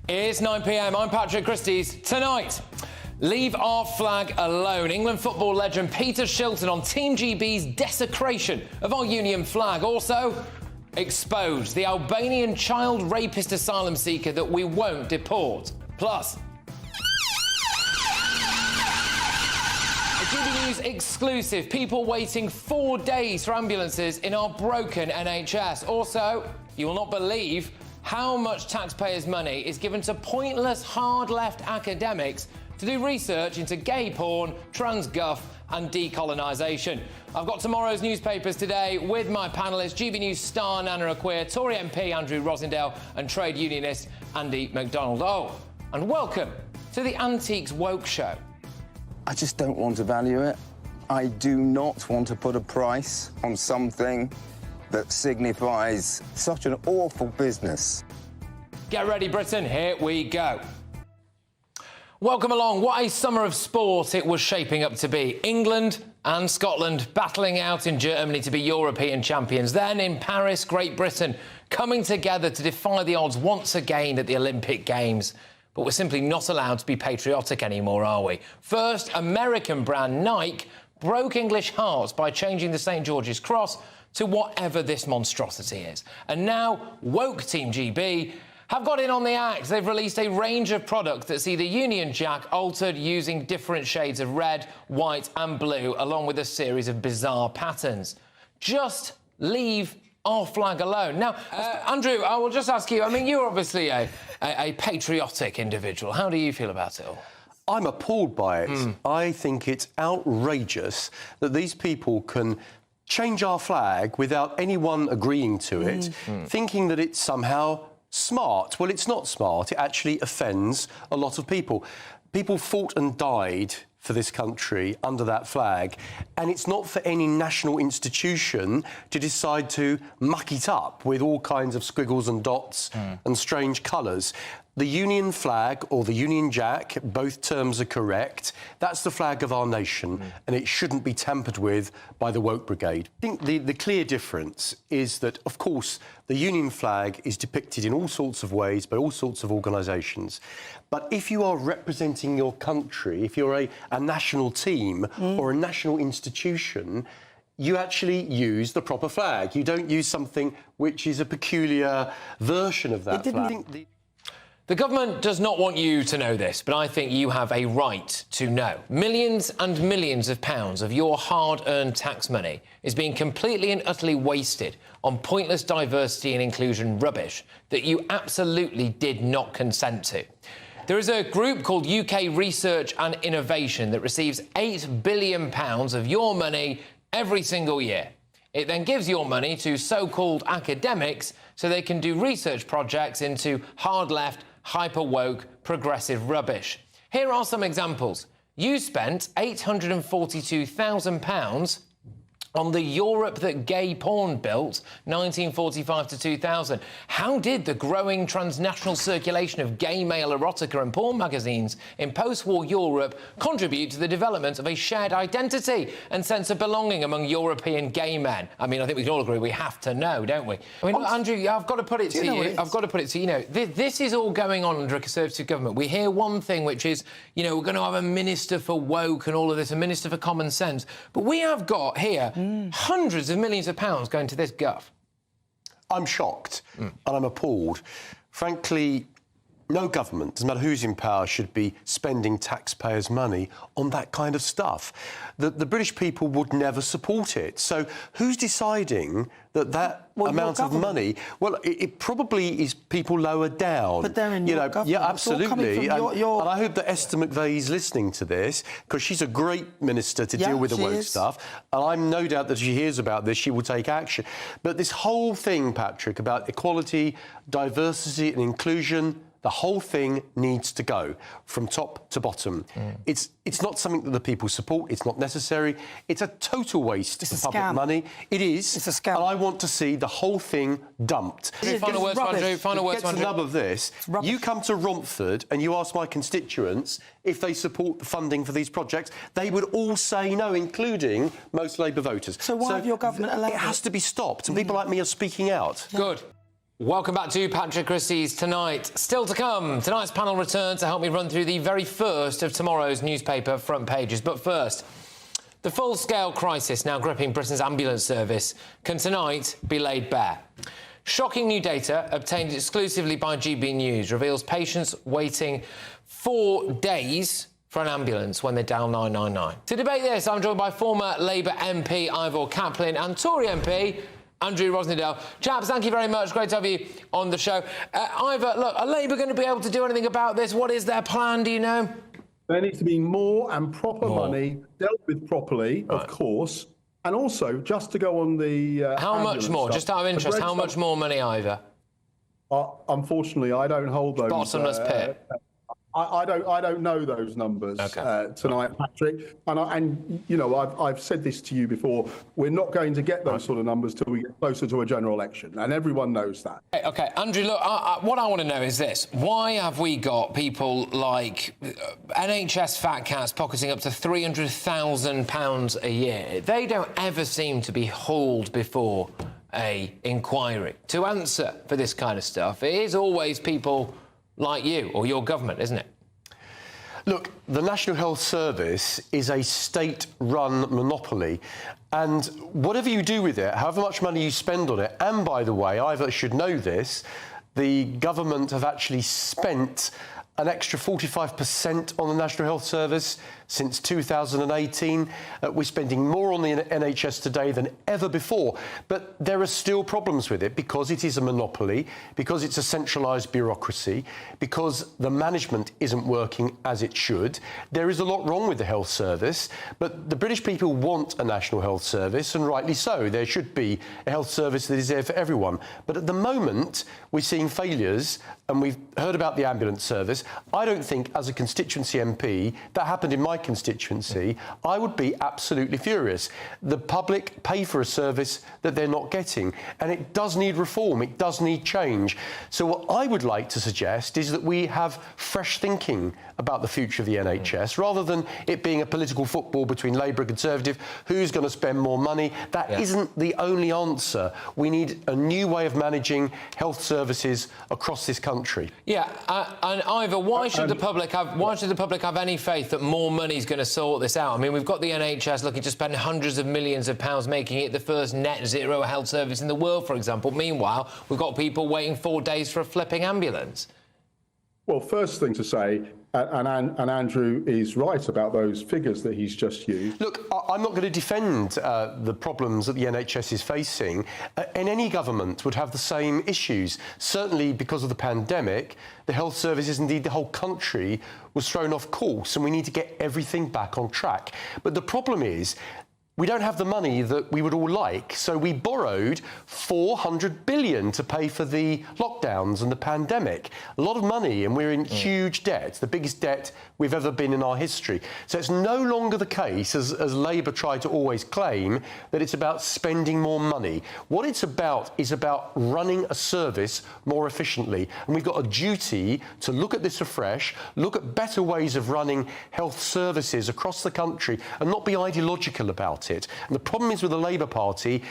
It's 9 p.m. I'm Patrick Christie's. Tonight, leave our flag alone. England football legend Peter Shilton on Team GB's desecration of our Union flag. Also, exposed the Albanian child rapist asylum seeker that we won't deport. Plus, a GB News exclusive. People waiting 4 days for ambulances in our broken NHS. Also, you will not believe how much taxpayers' money is given to pointless, hard-left academics to do research into gay porn, trans guff and decolonisation. I've got tomorrow's newspapers today with my panellists, GB News star Nana Akua, Tory MP Andrew Rosindell and trade unionist Andy McDonald. Oh, and welcome to the Antiques Woke Show. I just don't want to value it. I do not want to put a price on something that signifies such an awful business. Get ready, Britain, here we go. Welcome along. What a summer of sport it was shaping up to be. England and Scotland battling out in Germany to be European champions. Then in Paris, Great Britain coming together to defy the odds once again at the Olympic Games. But we're simply not allowed to be patriotic anymore, are we? First, American brand Nike broke English hearts by changing the St George's Cross to whatever this monstrosity is. And now, woke Team GB have got in on the act. They've released a range of products that see the Union Jack altered using different shades of red, white and blue, along with a series of bizarre patterns. Just leave our flag alone. Now, Andrew, I will just ask you, I mean, you're obviously a patriotic individual. How do you feel about it all? I'm appalled by it. I think it's outrageous that these people can change our flag without anyone agreeing to it, thinking that it's somehow smart. Well, it's not smart. It actually offends a lot of people. People fought and died for this country under that flag, and it's not for any national institution to decide to muck it up with all kinds of squiggles and dots and strange colours. The Union flag or the Union Jack, both terms are correct. That's the flag of our nation, and it shouldn't be tampered with by the woke brigade. I think the clear difference is that, of course, the Union flag is depicted in all sorts of ways by all sorts of organisations. But if you are representing your country, if you're a national team or a national institution, you actually use the proper flag. You don't use something which is a peculiar version of that flag. The government does not want you to know this, but I think you have a right to know. Millions and millions of pounds of your hard-earned tax money is being completely and utterly wasted on pointless diversity and inclusion rubbish that you absolutely did not consent to. There is a group called UK Research and Innovation that receives £8 billion of your money every single year. It then gives your money to so-called academics so they can do research projects into hard-left, hyper-woke, progressive rubbish. Here are some examples. You spent £842,000 on the Europe that gay porn built, 1945 to 2000. How did the growing transnational circulation of gay male erotica and porn magazines in post-war Europe contribute to the development of a shared identity and sense of belonging among European gay men? I mean, I think we can all agree we have to know, don't we? I mean, Andrew, I've got to put it to you. I've got to put it to you. You know, this is all going on under a Conservative government. We hear one thing, which is, you know, we're going to have a minister for woke and all of this, a minister for common sense. But we have got here hundreds of millions of pounds going to this guff. I'm shocked and I'm appalled. Frankly, no government, doesn't matter who's in power, should be spending taxpayers' money on that kind of stuff. The British people would never support it. So who's deciding that amount of money? Well, it probably is people lower down. But they're in your government. Yeah, absolutely. And I hope that Esther McVey is listening to this, because she's a great minister to deal with the woke stuff. And I'm no doubt that she hears about this, she will take action. But this whole thing, Patrick, about equality, diversity and inclusion, the whole thing needs to go from top to bottom. It's not something that the people support. It's not necessary. It's a total waste of public money. It is. It's a scam. And I want to see the whole thing dumped. Final words, Andrew. Final words, Andrew. The nub of this. You come to Romford and you ask my constituents if they support the funding for these projects. They would all say no, including most Labour voters. So why have your government allowed it? It has to be stopped, and people like me are speaking out. Good. Welcome back to Patrick Christie's Tonight. Still to come, tonight's panel return to help me run through the very first of tomorrow's newspaper front pages. But first, the full-scale crisis now gripping Britain's ambulance service can tonight be laid bare. Shocking new data obtained exclusively by GB News reveals patients waiting 4 days for an ambulance when they dial 999. To debate this, I'm joined by former Labour MP Ivor Kaplan and Tory MP Andrew Rosindell. Chaps, thank you very much. Great to have you on the show. Ivor, look, are Labour going to be able to do anything about this? What is their plan, do you know? There needs to be more and proper money dealt with properly, of course, and also just to go on the how much more? Just out of interest, how much more money, Ivor? Unfortunately, I don't hold those. Bottomless pit. I don't know those numbers tonight, Patrick. And you know, I've said this to you before. We're not going to get those sort of numbers till we get closer to a general election, and everyone knows that. Okay, Andrew. Look, what I want to know is this: why have we got people like NHS fat cats pocketing up to £300,000 a year? They don't ever seem to be hauled before a inquiry to answer for this kind of stuff. It is always people like you or your government, isn't it? Look, the National Health Service is a state-run monopoly, and whatever you do with it, however much money you spend on it, and by the way, Ivor should know this, the government have actually spent an extra 45% on the National Health Service since 2018. We're spending more on the NHS today than ever before. But there are still problems with it because it is a monopoly, because it's a centralised bureaucracy, because the management isn't working as it should. There is a lot wrong with the health service, but the British people want a National Health Service, and rightly so. There should be a health service that is there for everyone. But at the moment, we're seeing failures, and we've heard about the ambulance service. I don't think, as a constituency MP, that happened in my constituency, I would be absolutely furious. The public pay for a service that they're not getting, and it does need reform, it does need change. So what I would like to suggest is that we have fresh thinking about the future of the NHS, rather than it being a political football between Labour and Conservative, who's going to spend more money. That isn't the only answer. We need a new way of managing health services across this country. Yeah, and Ivor, why should the public have any faith that more money is going to sort this out? I mean, we've got the NHS looking to spend hundreds of millions of pounds making it the first net zero health service in the world, for example. Meanwhile, we've got people waiting 4 days for a flipping ambulance. Well, first thing to say, and Andrew is right about those figures that he's just used. Look, I'm not going to defend the problems that the NHS is facing. And any government would have the same issues. Certainly because of the pandemic, the health services, indeed the whole country, was thrown off course, and we need to get everything back on track. But the problem is, we don't have the money that we would all like, so we borrowed $400 billion to pay for the lockdowns and the pandemic. A lot of money, and we're in huge debt, the biggest debt we've ever been in our history. So it's no longer the case, as Labour try to always claim, that it's about spending more money. What it's about is about running a service more efficiently. And we've got a duty to look at this afresh, look at better ways of running health services across the country, and not be ideological about it. And the problem is with the Labour Party,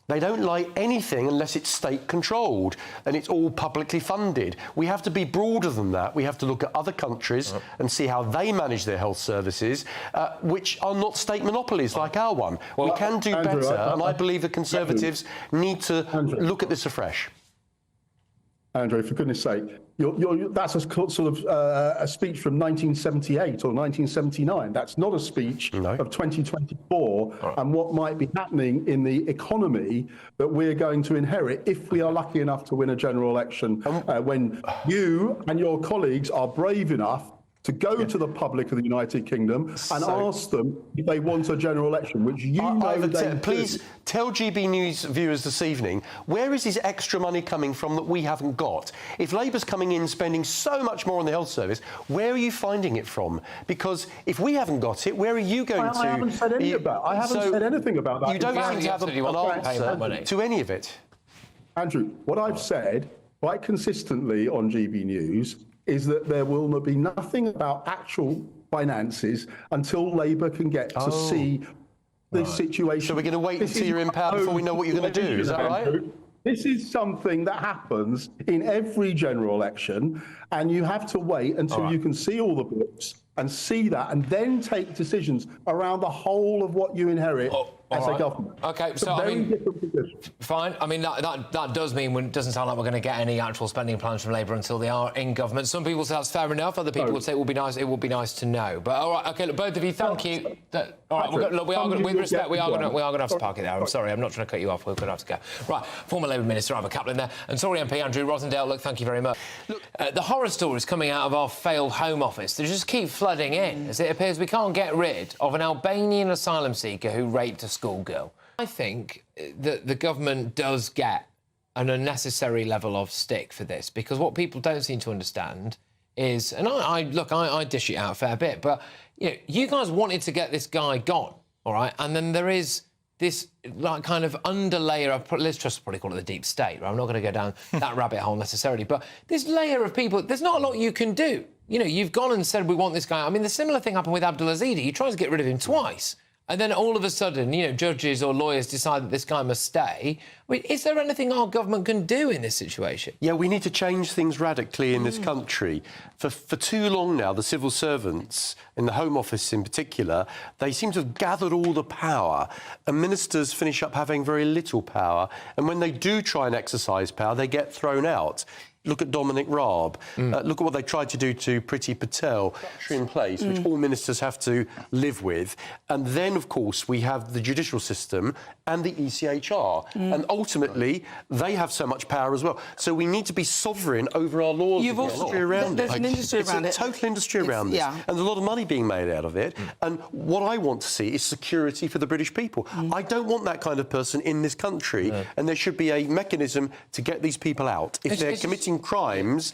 they don't like anything unless it's state-controlled and it's all publicly funded. We have to be broader than that. We have to look at other countries and see how they manage their health services, which are not state monopolies like our one. Well, we can do Andrew, better, and I believe the Conservatives need to look at this afresh. Andrew, for goodness sake, that's a sort of a speech from 1978 or 1979. That's not a speech of 2024 and what might be happening in the economy that we're going to inherit if we are lucky enough to win a general election, when you and your colleagues are brave enough to go to the public of the United Kingdom and ask them if they want a general election, which you know they do. Please tell GB News viewers this evening, where is this extra money coming from that we haven't got? If Labour's coming in spending so much more on the health service, where are you finding it from? Because if we haven't got it, where are you going to? I haven't said anything about that. You don't seem to have an answer to any of it. Andrew, what I've said quite consistently on GB News is that there will be nothing about actual finances until Labour can get to see the situation. So we're going to wait until you're in power before we know what you're going to do, is that right? This is something that happens in every general election, and you have to wait until you can see all the books and see that, and then take decisions around the whole of what you inherit as a government. Okay, it's so a very I mean, different position. Fine. I mean, that does mean it doesn't sound like we're going to get any actual spending plans from Labour until they are in government. Some people say that's fair enough. Other people would say it would be nice. It would be nice to know. But all right, okay, look, both of you, thank you. All right, with respect, we are going to have to park it there. I'm sorry, I'm not trying to cut you off. We're going to have to go. Right, former Labour Minister Ivor Kaplan there, and Tory MP Andrew Rosindell. Look, thank you very much. Look, the horror stories coming out of our failed Home Office, they just keep flooding in, as it appears we can't get rid of an Albanian asylum seeker who raped a schoolgirl. I think that the government does get an unnecessary level of stick for this, because what people don't seem to understand is, and I dish it out a fair bit, but you guys wanted to get this guy gone, all right? And then there is this like kind of underlayer of, Liz Truss would probably call it the deep state, right? I'm not going to go down that rabbit hole necessarily, but this layer of people, there's not a lot you can do. You've gone and said we want this guy. I mean, the similar thing happened with Abdulaziz. You tried to get rid of him twice. And then all of a sudden, judges or lawyers decide that this guy must stay. I mean, is there anything our government can do in this situation? Yeah, we need to change things radically in this country. For too long now, the civil servants, in the Home Office in particular, they seem to have gathered all the power, and ministers finish up having very little power. And when they do try and exercise power, they get thrown out. Look at Dominic Raab. Look at what they tried to do to Priti Patel. Structure in place, which all ministers have to live with. And then, of course, we have the judicial system and the ECHR. And ultimately, they have so much power as well. So we need to be sovereign over our laws. You've also, there's an industry around it. It's a total industry around this. Yeah. And there's a lot of money being made out of it. And what I want to see is security for the British people. I don't want that kind of person in this country. And there should be a mechanism to get these people out. If they're committing crimes,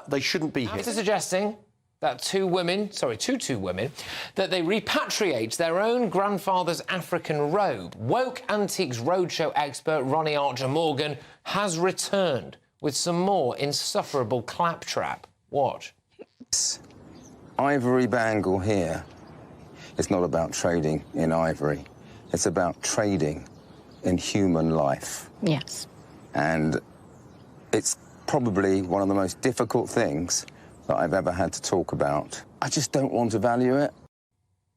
they shouldn't be here. After suggesting that two women, that they repatriate their own grandfather's African robe, Woke Antiques Roadshow expert Ronnie Archer-Morgan has returned with some more insufferable claptrap. Watch. This ivory bangle here, it's not about trading in ivory. It's about trading in human life. Yes. And it's probably one of the most difficult things that I've ever had to talk about. I just don't want to value it.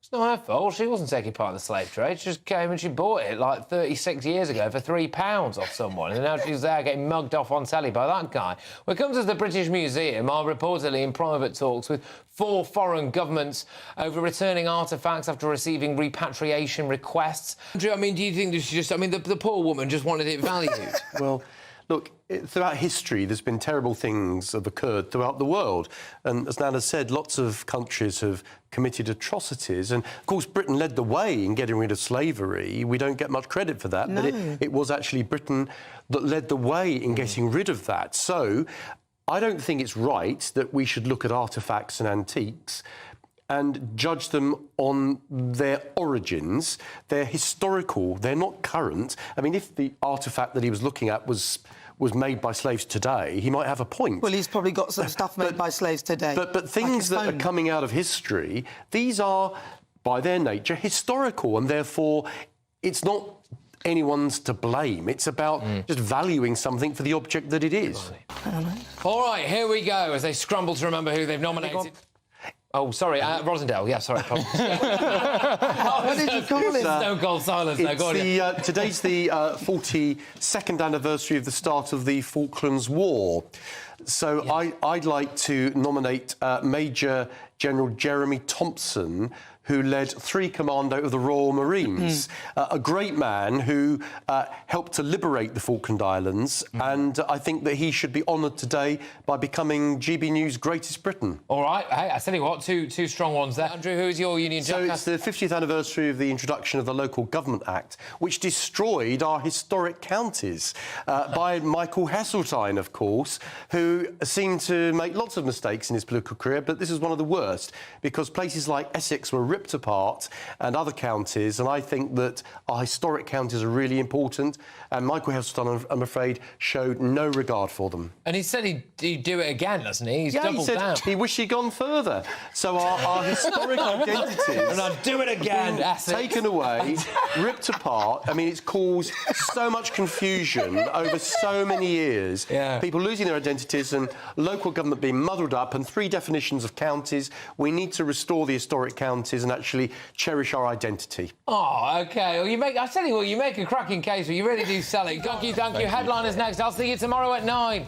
It's not her fault. She wasn't taking part in the slave trade. She just came and she bought it like 36 years ago for £3 off someone, and now she's there getting mugged off on telly by that guy. When it comes to the British Museum, are reportedly in private talks with 4 foreign governments over returning artefacts after receiving repatriation requests. Andrew, I mean, do you think this is just... I mean, the poor woman just wanted it valued. Well, look, throughout history, there's been terrible things have occurred throughout the world. And as Nana said, lots of countries have committed atrocities. And, of course, Britain led the way in getting rid of slavery. We don't get much credit for that. No. But it was actually Britain that led the way in getting rid of that. So I don't think it's right that we should look at artefacts and antiques and judge them on their origins. They're historical, they're not current. I mean, if the artefact that he was looking at was made by slaves today, he might have a point. Well, he's probably got some stuff made by slaves today. But things that are coming out of history, these are, by their nature, historical, and therefore it's not anyone's to blame. It's about just valuing something for the object that it is. All right, here we go, as they scramble to remember who they've nominated. Oh, sorry, Rosindell. Yeah, sorry. What did you call it? Stone cold silence. No, go on. Today's the 42nd anniversary of the start of the Falklands War. So I'd like to nominate Major General Jeremy Thompson, who led 3 Commando of the Royal Marines, a great man who helped to liberate the Falkland Islands, and I think that he should be honoured today by becoming GB News' Greatest Britain. All right, hey, I tell you what, two strong ones there. Andrew, who is your Union Jack? So it's the 50th anniversary of the introduction of the Local Government Act, which destroyed our historic counties, by Michael Heseltine, of course, who seemed to make lots of mistakes in his political career, but this is one of the worst, because places like Essex were ripped apart, and other counties, and I think that our historic counties are really important, and Michael Heseltine, I'm afraid, showed no regard for them. And he said he'd do it again, doesn't he? He's Yeah, he doubled said down. he wished he'd gone further. So our historic identities... And I'll do it again, Essex. Taken away, ripped apart. I mean, it's caused so much confusion over so many years. Yeah. People losing their identities and local government being muddled up, and 3 definitions of counties. We need to restore the historic counties and actually cherish our identity. Oh, OK. Well, I tell you what, you make a cracking case, but you really do sell it. Thank you. Headliners next. I'll see you tomorrow at 9.